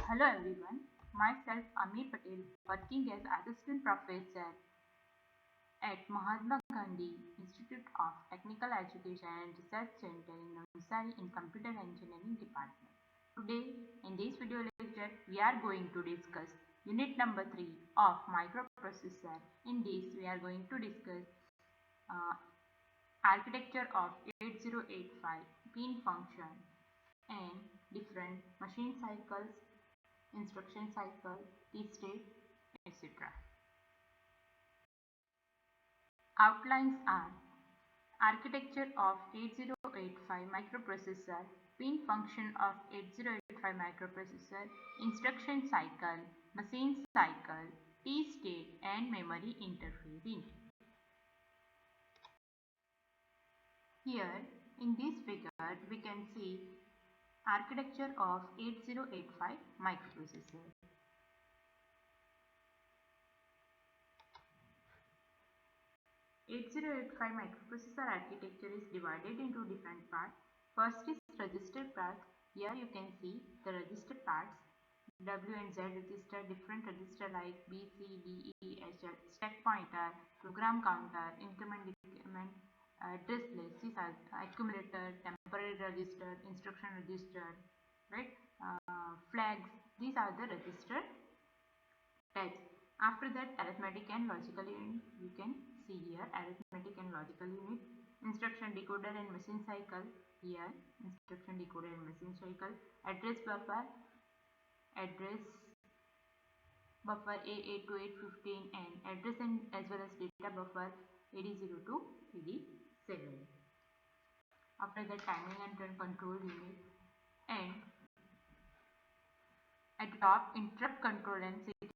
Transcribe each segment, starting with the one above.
Hello everyone, myself Ami Patel, working as Assistant Professor at Mahatma Gandhi Institute of Technical Education and Research Center in Navsari in Computer Engineering Department. Today, in this video lecture, we are going to discuss unit number 3 of microprocessor. In this, we are going to discuss uh, architecture of 8085 pin function and different machine cycles, instruction cycle, T-state, etc. Outlines are architecture of 8085 microprocessor, pin function of 8085 microprocessor, instruction cycle, machine cycle, T-state and memory interfacing. Here in this figure we can see architecture of 8085 microprocessor. 8085 microprocessor architecture is divided into different parts. First is register part. Here you can see the register parts. W and Z register, different register like B, C, D, E, H, L, stack pointer, program counter, increment, decrement, address list, these are accumulator, temporary register, instruction register, right? Flags, these are the register types. After that, arithmetic and logical unit, you can see here arithmetic and logical unit, instruction decoder and machine cycle. Here instruction decoder and machine cycle, address buffer AA to 815 and address and as well as data buffer AD0 to AD7. After that, timing and control unit, and at the top, interrupt control and security.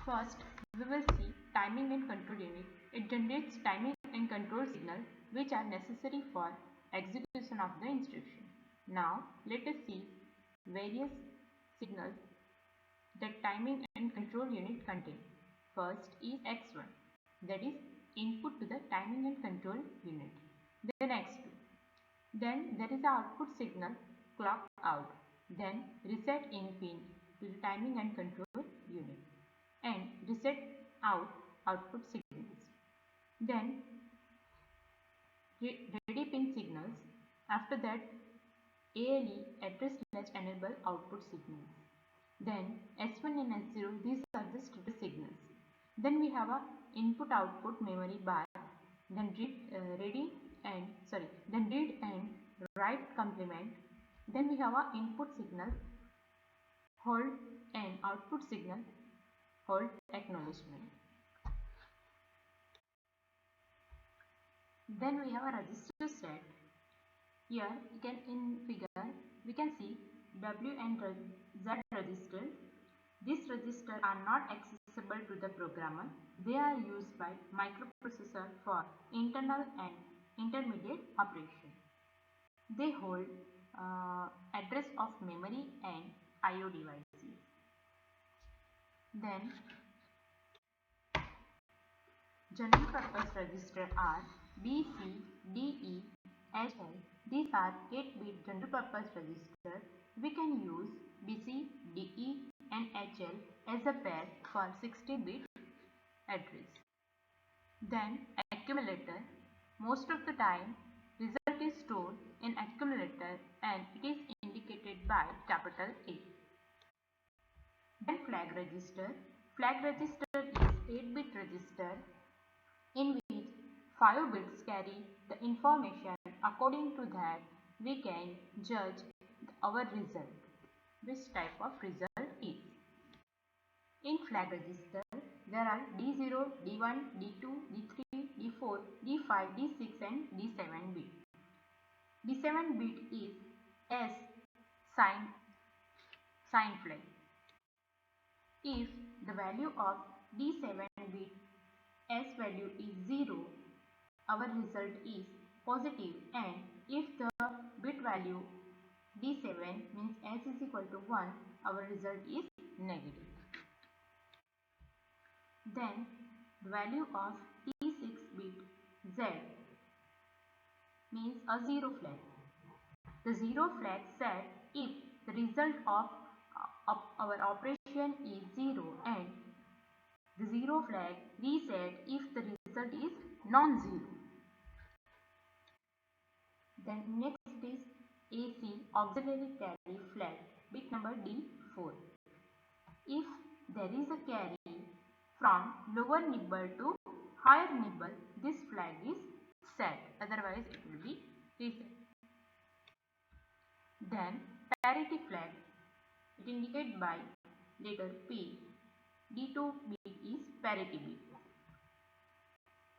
First, we will see timing and control unit. It generates timing and control signal which are necessary for execution of the instruction. Now, let us see various signals that timing and control unit contain. First is X1, that is input to the timing and control unit. Then X2. Then there is the output signal clock out. Then reset in pin to the timing and control unit and reset out output signals. Then ready pin signals. After that, ALE address latch enable output signals. Then S1 and S0, these are the status signals. Then we have a input output memory bar. Then read and write complement. Then we have a input signal hold and output signal hold acknowledgement. Then we have a register set. Here in figure we can see W and Z register. These registers are not accessible to the programmer. They are used by microprocessor for internal and intermediate operation. They hold address of memory and I/O devices. Then general purpose registers are B, C, D, E, H, L. These are 8-bit general purpose registers. We can use BC, DE and HL as a pair for 60-bit address. Then accumulator. Most of the time result is stored in accumulator and it is indicated by capital A. Then flag register. Flag register is 8-bit register in which 5 bits carry the information. According to that, we can judge our result, which type of result is. In flag register, there are D0, D1, D2, D3, D4, D5, D6 and D7 bit. D7 bit is S sign flag. If the value of D7 bit S value is 0, our result is positive, and if the bit value D7 means S is equal to 1, our result is negative. Then the value of T6 bit Z means a 0 flag. The 0 flag set if the result of our operation is 0 and the 0 flag reset if the result is non-zero. Then next is AC auxiliary carry flag bit number D4. If there is a carry from lower nibble to higher nibble, this flag is set, otherwise it will be reset. Then parity flag, it indicated by letter P. D2 bit is parity bit.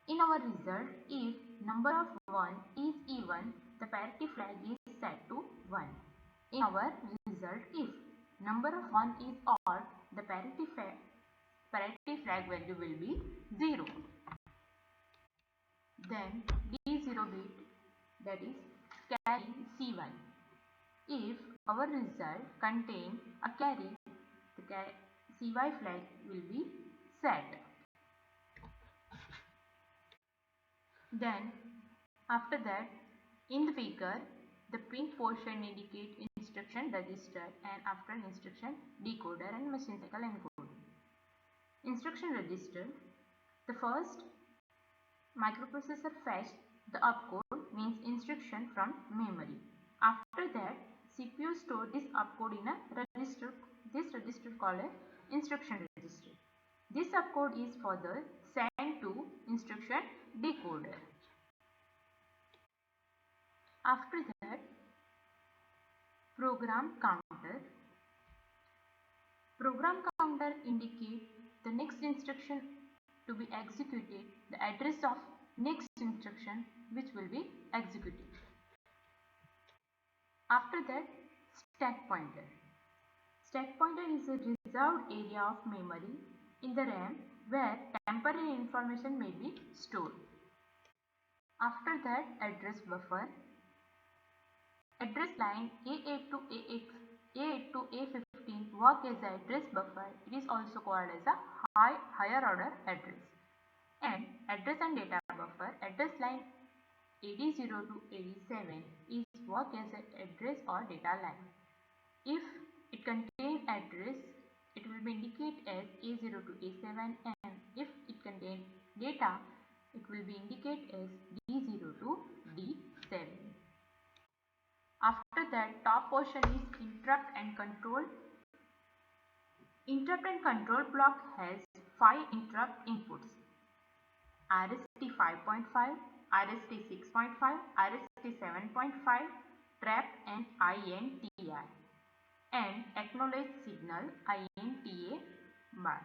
In our result, if number of 1 is even, the parity flag is set to 1. In our result, if number of 1 is odd, the parity flag value will be 0. Then D0 bit, that is carry C1. If our result contains a carry, the CY flag will be set. Then after that, in the figure, the pink portion indicates instruction register and after instruction decoder and machine cycle encoder. Instruction register, the first microprocessor fetch the opcode, means instruction, from memory. After that, CPU store this opcode in a register. This register called a instruction register. This opcode is further sent to instruction decoder. After that, program counter. Program counter indicates the next instruction to be executed, the address of next instruction which will be executed. After that, stack pointer. Stack pointer is a reserved area of memory in the RAM where temporary information may be stored. After that, address buffer. Address line A8 to A8 to A15 work as an address buffer. It is also called as a higher order address. And address and data buffer. Address line AD0 to AD7 is work as an address or data line. If it contains address, it will be indicated as A0 to A7, and if it contains data, it will be indicated as D0 to D7. After that, top portion is interrupt and control. Interrupt and control block has 5 interrupt inputs: RST 5.5, RST 6.5, RST 7.5, trap and INTR, and acknowledge signal INTA bar.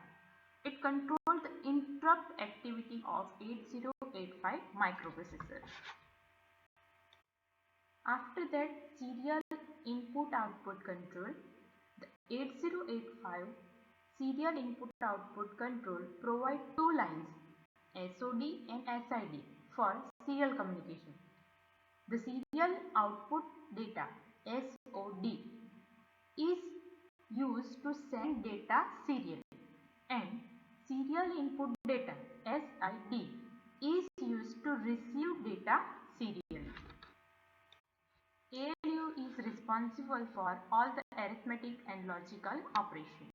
It controls the interrupt activity of 8085 microprocessor. After that, serial input-output control. The 8085 serial input-output control provides 2 lines, SOD and SID, for serial communication. The serial output data, SOD, is used to send data serially, and serial input data, SID, is used to receive data serially. ALU is responsible for all the arithmetic and logical operations.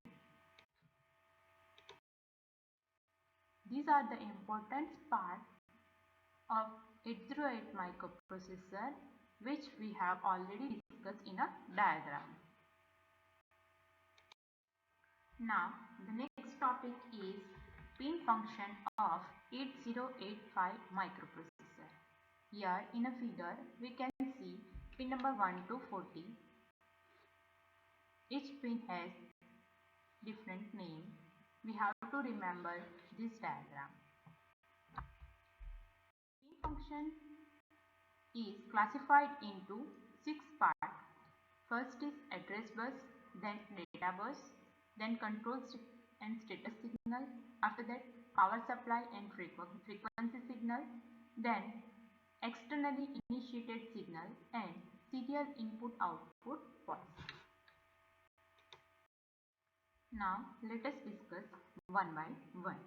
These are the important parts of 808 microprocessor which we have already discussed in a diagram. Now the next topic is pin function of 8085 microprocessor. Here in a figure we can see pin number 1 to 40. Each pin has different name. We have to remember this diagram. Pin function is classified into 6 parts. First is address bus, then data bus, then control and status signal. After that, power supply and frequency signal, then externally initiated signal and serial input-output ports. Now let us discuss one by one.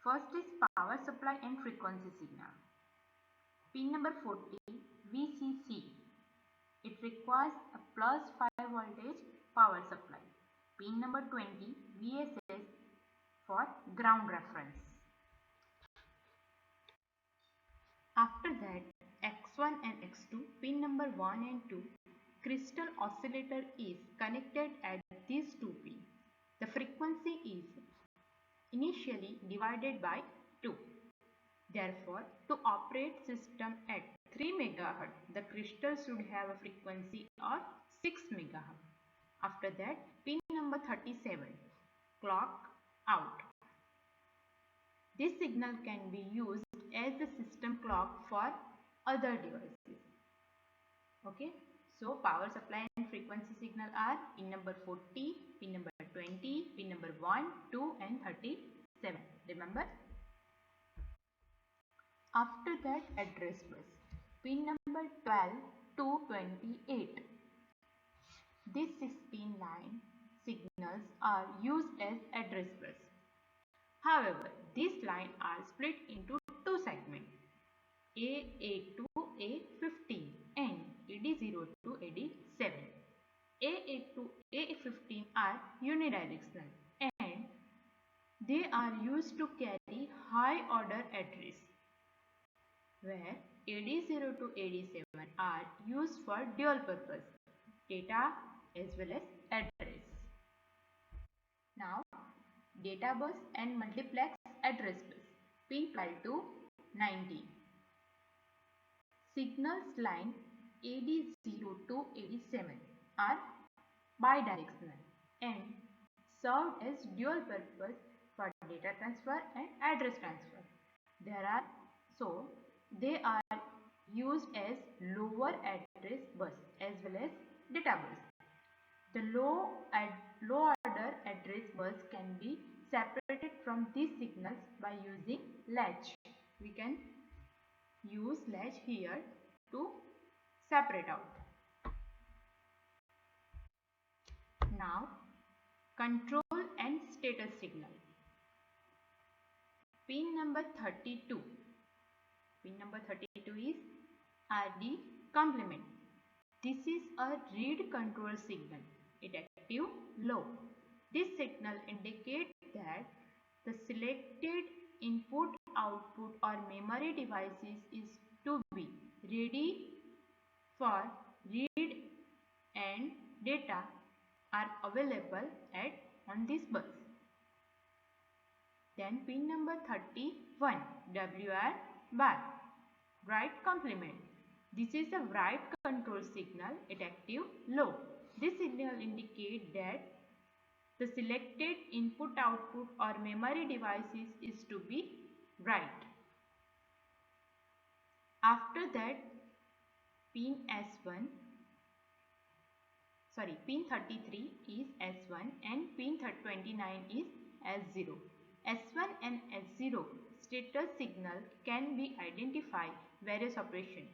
First is power supply and frequency signal. Pin number 40, VCC. It requires a plus 5 voltage power supply. Pin number 20 VSS for ground reference. After that, X1 and X2, pin number 1 and 2, crystal oscillator is connected at these two pins. The frequency is initially divided by 2. Therefore, to operate system at 3 MHz, the crystal should have a frequency of 6 MHz. After that, pin number 37, clock out. This signal can be used as the system clock for other devices. Okay, so power supply and frequency signal are pin number 40, pin number 20, pin number 1, 2 and 37. Remember? After that, address bus. Pin number 12 to 28. These 16 line signals are used as address bus. However, these lines are split into two segments, AA to A15 and AD0 to AD7. AA to A15 are unidirectional and they are used to carry high order address, where AD0 to AD7 are used for dual purpose, data as well as address. Now, data bus and multiplex address bus, pin 12 to 19. Signals line AD0 to AD7 are bidirectional and serve as dual purpose for data transfer and address transfer. They are used as lower address bus as well as data bus. The low order address bus can be separated from these signals by using latch. We can use latch here to separate out. Now, control and status signal. Pin number 32. Pin number 32 is RD complement. This is a read control signal. It active low. This signal indicates that the selected input, output or memory devices is to be ready for read and data are available on this bus. Then pin number 31, WR bar, write complement. This is a write control signal. It active low. This signal indicates that the selected input, output or memory devices is to be write. After that, pin 33 is S1 and pin 29 is S0. S1 and S0 status signal can be identified various operations,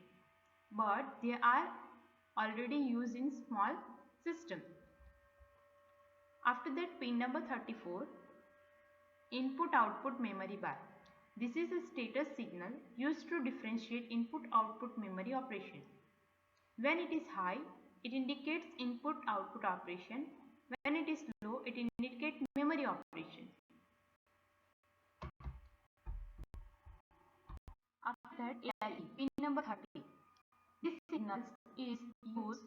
but they are already used in small system. After that, pin number 34, input output memory bar. This is a status signal used to differentiate input output memory operation. When it is high, it indicates input output operation. When it is low, it indicates memory operation. After that, ALE, pin number 30. This signal is used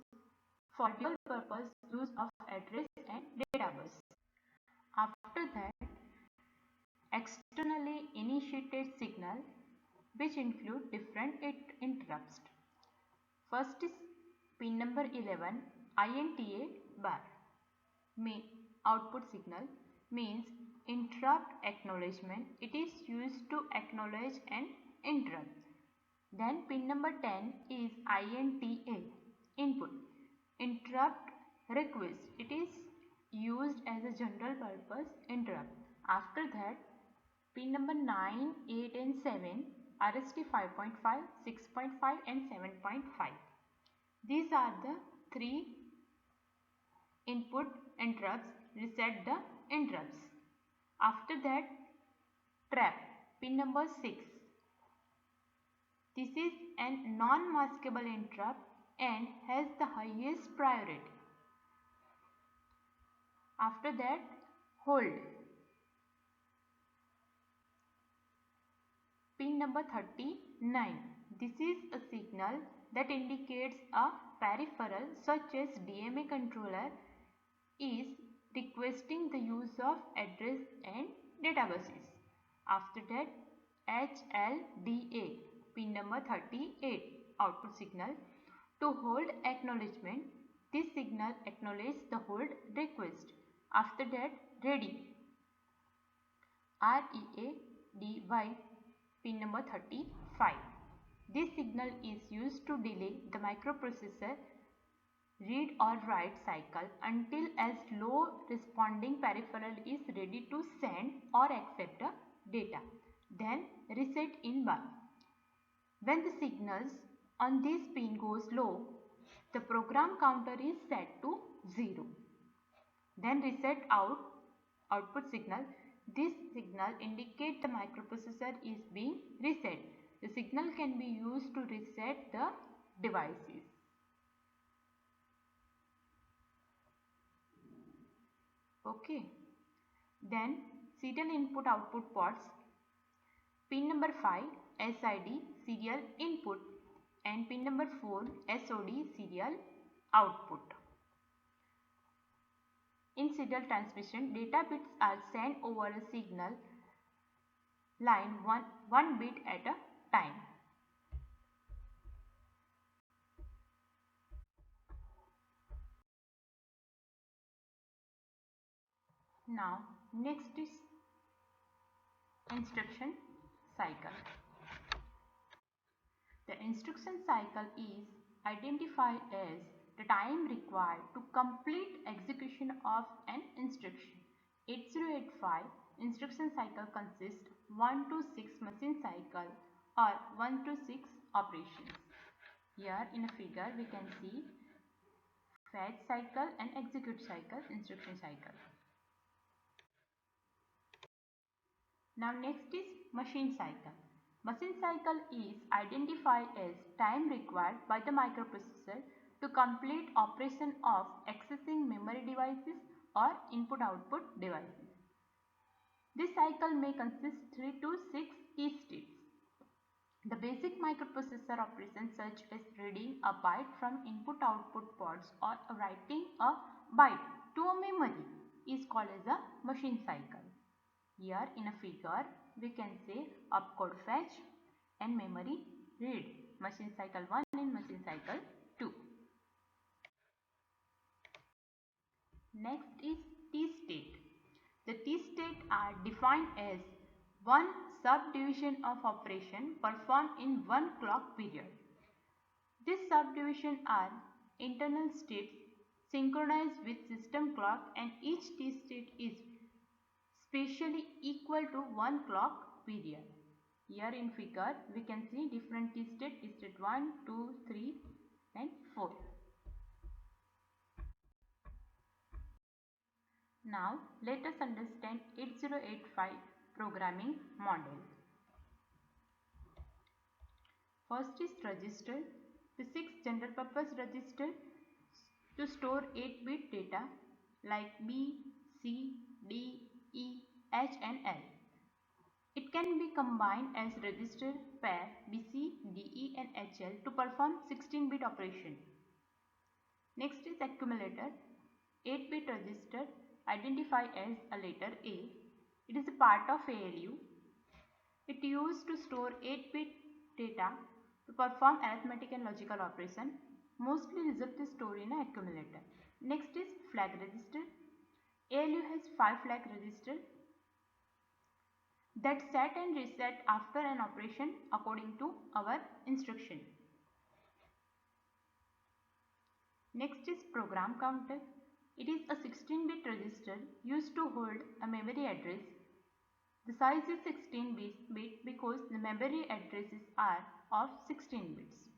for dual purpose use of address and data bus. After that, externally initiated signal, which include different interrupts. First is pin number 11, INTA bar. Output signal means interrupt acknowledgement. It is used to acknowledge an interrupt. Then pin number 10 is INTA, input, interrupt request. It is used as a general purpose interrupt. After that, pin number 9, 8 and 7, RST 5.5, 6.5 and 7.5. These are the three input interrupts, reset the interrupts. After that, trap, pin number 6. This is a non-maskable interrupt and has the highest priority. After that, hold. Pin number 39. This is a signal that indicates a peripheral such as DMA controller is requesting the use of address and data buses. After that, HLDA, pin number 38, output signal. To hold acknowledgement, this signal acknowledges the hold request. After that, ready. READY, pin number 35. This signal is used to delay the microprocessor read or write cycle until as low responding peripheral is ready to send or accept the data. Then reset in bar. When the signals on this pin goes low, the program counter is set to 0. Then reset output signal. This signal indicates the microprocessor is being reset. The signal can be used to reset the devices. Okay. Then serial input output ports. Pin number 5 SID serial input and pin number 4 SOD serial output. In serial transmission, data bits are sent over a signal line one bit at a time. Now next is instruction cycle. The instruction cycle is identified as the time required to complete execution of an instruction. 8085 instruction cycle consists 1 to 6 machine cycle or 1 to 6 operations. Here in a figure we can see fetch cycle and execute cycle, instruction cycle. Now next is machine cycle. Machine cycle is identified as time required by the microprocessor to complete operation of accessing memory devices or input-output devices. This cycle may consist 3 to 6 key states. The basic microprocessor operations such as reading a byte from input-output ports or writing a byte to a memory is called as a machine cycle. Here in a figure we can say opcode fetch and memory read, machine cycle 1 and machine cycle 2. Next is T-state. The T-state are defined as one subdivision of operation performed in one clock period. This subdivision are internal states synchronized with system clock, and each T-state is spatially equal to one clock period. Here in figure we can see different T-state, T-state 1, 2, 3 and 4. Now let us understand 8085 programming model. First is register. The 6 general purpose register to store 8-bit data like B, C, D, E, H and L. It can be combined as register pair BC, DE and HL to perform 16-bit operation. Next is accumulator. 8-bit register identified as a letter A. It is a part of ALU. It is used to store 8-bit data to perform arithmetic and logical operation. Mostly result is stored in an accumulator. Next is flag register. ALU has 5 flag registers that set and reset after an operation according to our instruction. Next is program counter. It is a 16-bit register used to hold a memory address. The size is 16-bit because the memory addresses are of 16 bits.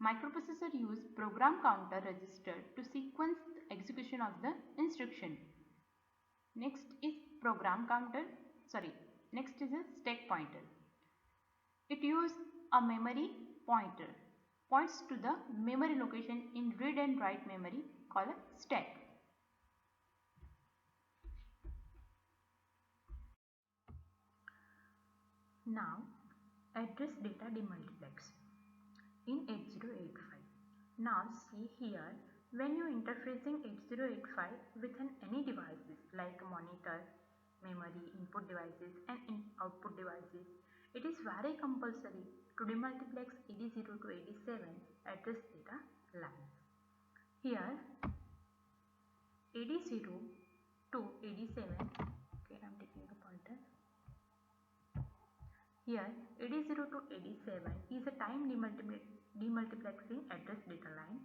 Microprocessor use program counter register to sequence the execution of the instruction. Next is next is a stack pointer. It uses a memory pointer. points to the memory location in read and write memory called a stack. Now address data demultiplex in 8085. Now see here, when you interfacing 8085 with any devices like monitor, memory, input devices and output devices, it is very compulsory to demultiplex AD0 to AD7 address data lines. Here AD0 to AD7, okay, I am taking the pointer. Here AD0 to AD7 is a time demultiplexing address data line,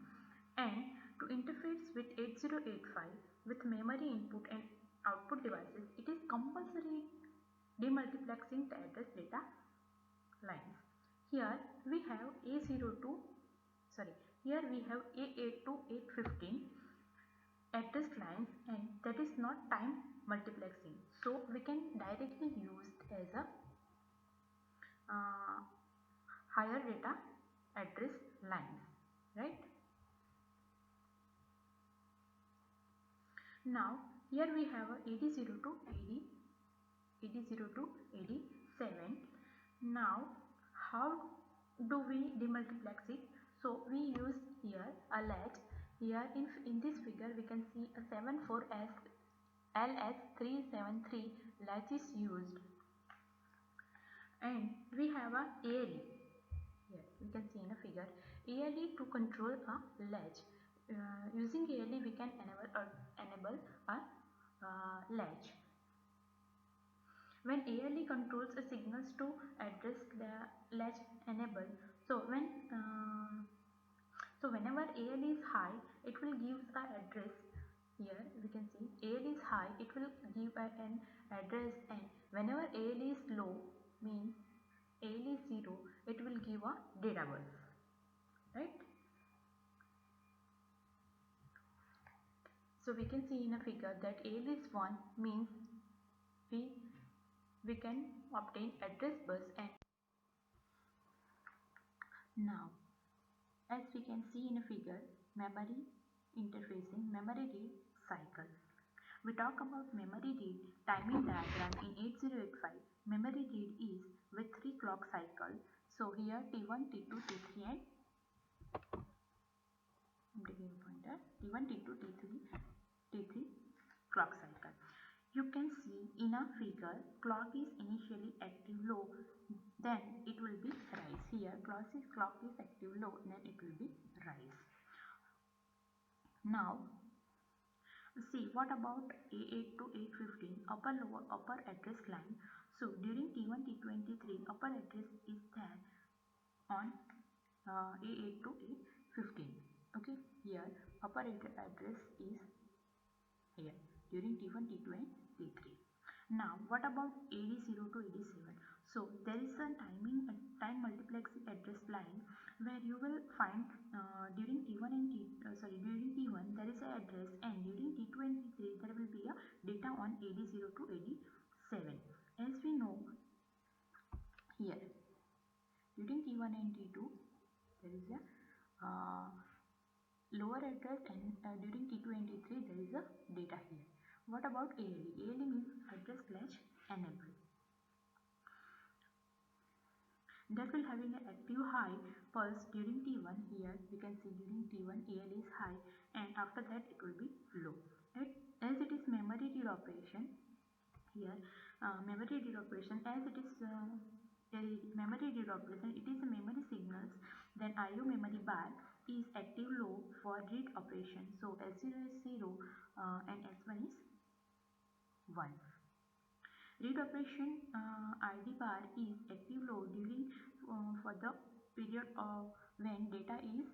and to interface with 8085 with memory input and output devices, it is compulsory demultiplexing the address data lines. Here we have A8 to A15 address lines, and that is not time multiplexing, so we can directly use it as a higher data address lines, right? Now here we have a AD0 to AD7. Now how do we demultiplex it? So we use here a latch. Here in this figure we can see a 74S LS373 latch is used, and we have a ALE. Here we can see in a figure ALE to control a latch. Using ALE we can enable a latch. When ALE controls a signals to address the latch enable, so whenever ALE is high, it will give the address. Here we can see ALE is high, it will give an address, and whenever ALE is low, means ALE is 0, it will give a data bus, right? So we can see in a figure that ALE is 1 means we can obtain address bus. And now as we can see in a figure, memory interfacing, memory read cycle. We talk about memory read timing diagram in 8085. Memory read is with 3 clock cycles. So here T1, T2, T3 and I'm taking a pointer, T1, T2, T3 clock cycle. You can see in a figure, clock is initially active low, then it will be rise. Here clock is active low, then it will be rise. Now see what about A8 to A15 upper address line. So during T1, T2 and T3, upper address is there on A8 to A15. Okay, here upper address is here during T1, T2 and T3. Now what about AD0 to AD7? So there is a time multiplexing address line where you will find during T1 and during T1 there is an address, and during T2 and T3 there will be a data on AD0 to AD7. As we know, here during T1 and T2 there is a lower address, and during T2 and T3 there is a data here. What about ALE? ALE means address latch enable. That will having an active high pulse during T1. Here we can see during T1 ALE is high, and after that it will be low. Right? As it is memory read operation, here memory read operation, as it is memory read operation, it is a memory signals, then IO memory bar is active low for read operation. So S0 is 0 and S1 is 1. Read operation ID bar is active low during for the period of when data is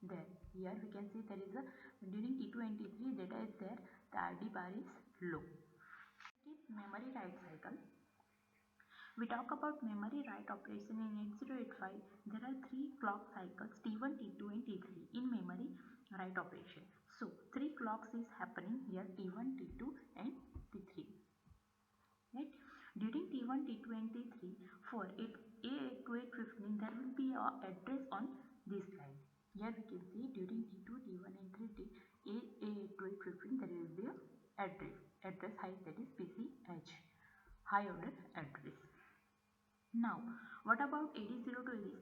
there. Here we can see there is a during T2 and T3 data is there, the ID bar is low. It is memory write cycle. We talk about memory write operation in 8085. There are 3 clock cycles T1, T2 and T3 in memory write operation. So 3 clocks is happening here, T1, T2 and T3. Right? During T1, T2 and T3 for A8 to A15 there will be a address on this line.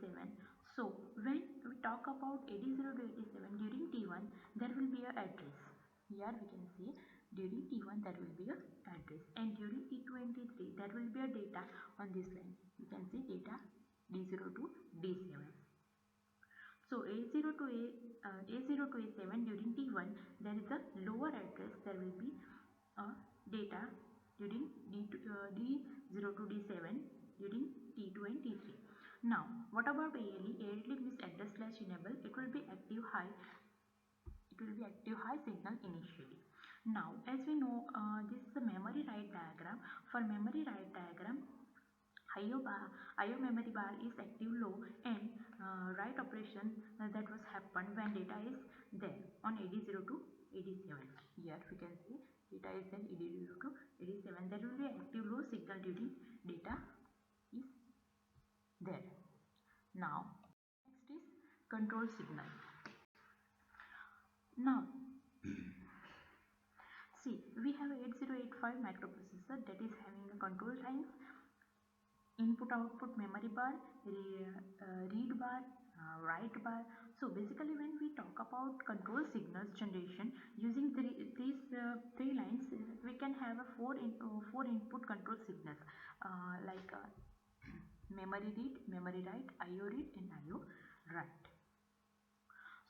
80 to 87. So when we talk about 80 to 87 during T1, there will be a address. Here we can see during T1 there will be a address, and during T2 and T3 there will be a data on this line. You can see data D0 to D7. So A0 to A7 during T1 there is a lower address. There will be data during D0 to D7 during T2 and T3. Now what about ALE? ALE means address slash enable. It will be active high. It will be active high signal initially. Now as we know, this is the memory write diagram. For memory write diagram, IO memory bar is active low, and write operation that was happened when data is there on 80 to 87. Here we can see data is there 80 to 87. There will be active low signal during data is there. Now next is control signal. Now see, we have 8085 microprocessor that is having a control times, input output memory bar, read bar, write bar. So basically when we talk about control signals generation using these three lines, we can have a four input control signals like memory read, memory write, IO read and IO write.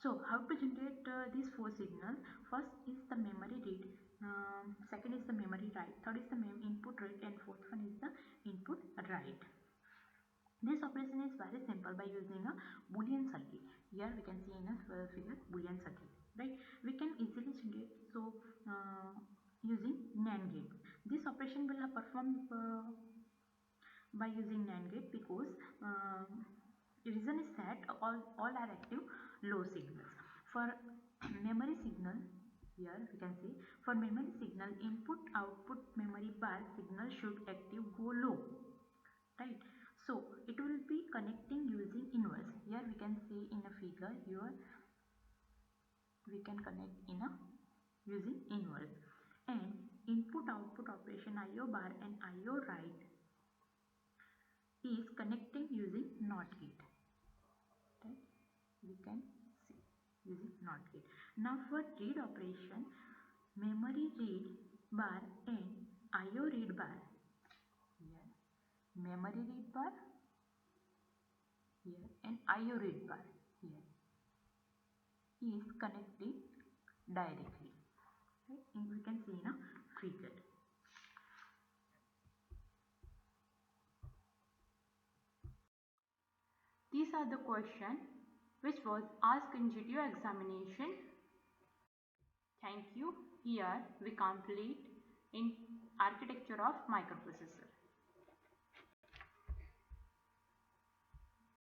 So how to generate these four signals? First is the memory read, second is the memory write, third is the input read, and fourth one is the input write. This operation is very simple by using a Boolean circuit. Here we can see in a figure Boolean circuit, right? We can easily generate using NAND gate. This operation will perform by using NAND gate because reason is that all are active low signals. For memory signal, here we can see for memory signal, input output memory bar signal should active go low, right? So it will be connecting using inverse. Here we can see in a figure, here we can connect in a using inverse, and input output operation IO bar and IO write is connecting using NOT gate, right? We can see using NOT gate. Now for read operation, memory read bar and IO read bar, here memory read bar here and IO read bar here is connected directly, right? And we can see in a figure. These are the questions which was asked in GTO examination. Thank you. Here we complete in architecture of microprocessor.